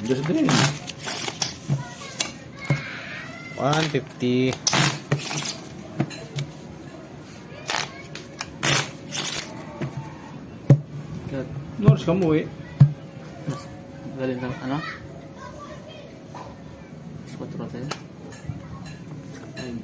Diyos din. 150. Nors ka mo eh. Galing lang, ano? 4 tayo. Ay.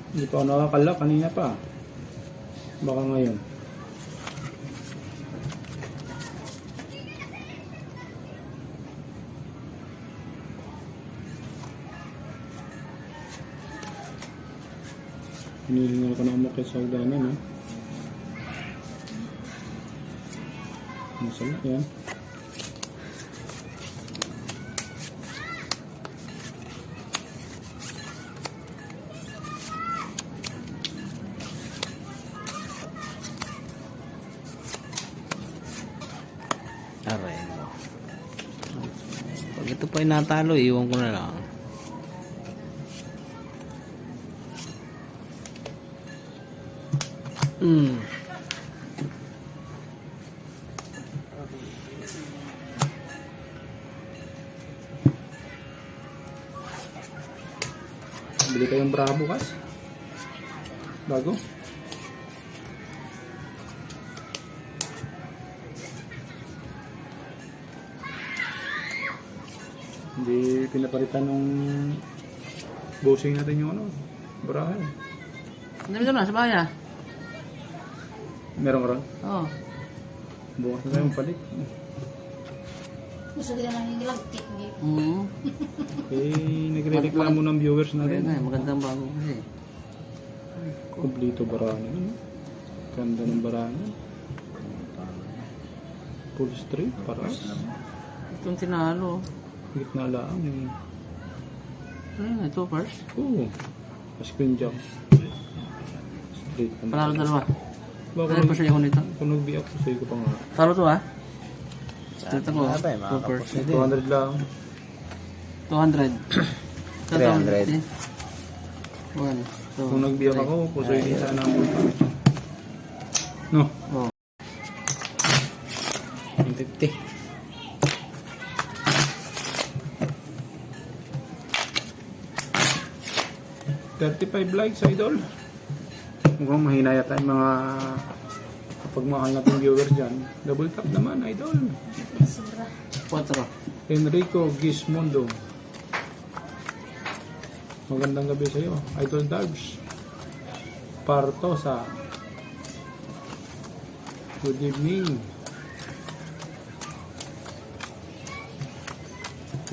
Hindi pa ako nakakala, kanina pa. Baka ngayon. Hinilingan ko na umakit sa hagdanan, ha? Masala yan. Aray mo. Pag ito pa natalo, iwan ko na lang. Bili kayong Bravo, kas? Bago? Hindi pinapalitan nung bossing natin yung ano, Bravo. Ang dami na, sa bahay ah. Meron ka ron? Oo. Bukas na tayong palit. Gusto nila nang nilagkit. Eh, nagre-reklamo ng viewers Ayun na, natin. magandang bago kasi. Kumplito barano. Ano? Ganda ng barano. Full straight, paras. Itong tinalo. Gitna lang. Ayun, ito first. Oo. Screen jump. Straight. Panalo dalawa. Baka Ano pa siya ako nito? kung nag-be-up ko sa'yo ko pa nga. Talo to ah. Straight ako. Two first. 200 lang. 200. 300. 1, 2, Kung nag-be-up ako, puso yun sana ako. No? Oh. 150. $35 likes, idol. Mukhang mahina yata yung mga kapagmahal natin viewers dyan. Double tap naman, idol. 4. Enrico Gismondo. Magandang gabi sa iyo, Idol Darbs. Partosa. Good evening.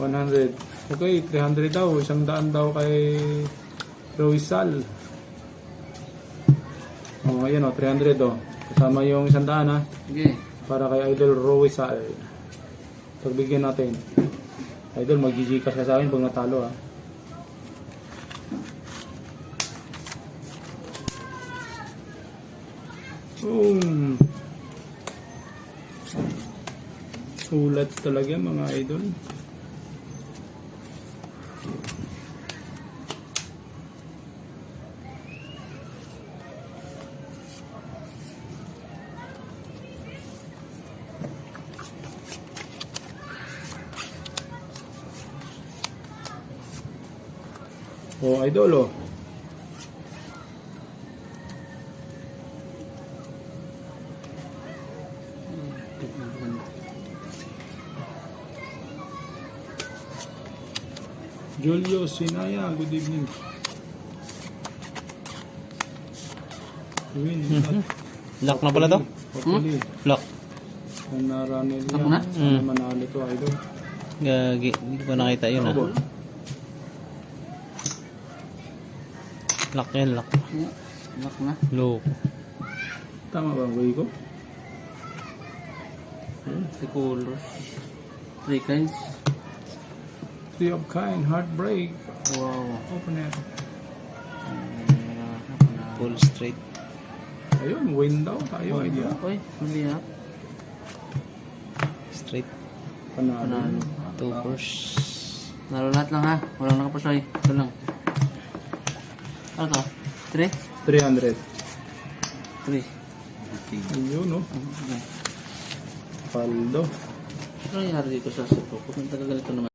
100. Okay, 300 daw. 100 daw kay Roisal. Oh, ayan o, 300 o. Kasama yung 100 ha. Sige. Para kay Idol Roisal. Pagbigyan natin. Idol, mag-GG ka sa akin pag natalo ha. Ulat talaga mga idol. Oh, idol oh. Julio Sinaya, good evening. Win. Lock na pala to? Hopefully. Lock. Kung naranil Lock yan, na? sana manalo to, idol. Gagi. Hindi ko pa nakita yun ah. Ako. Lock yan, lock. Lock na. Low. Tama ba ang way ko? The colors. 3 kinds. Three of kind, heartbreak. Wow. Open it. Full straight. Ayun, win daw tayo. Idol. Uy, mali ha. Straight. Panalo. Panalo. 2 course. Nalo lahat lang ha. Walang nakapusoy. Ito lang. Ano to? 3? 300. 3. Ayun, no? Paldo. Ano nangyari dito sa suko? Kung tagal ganito naman.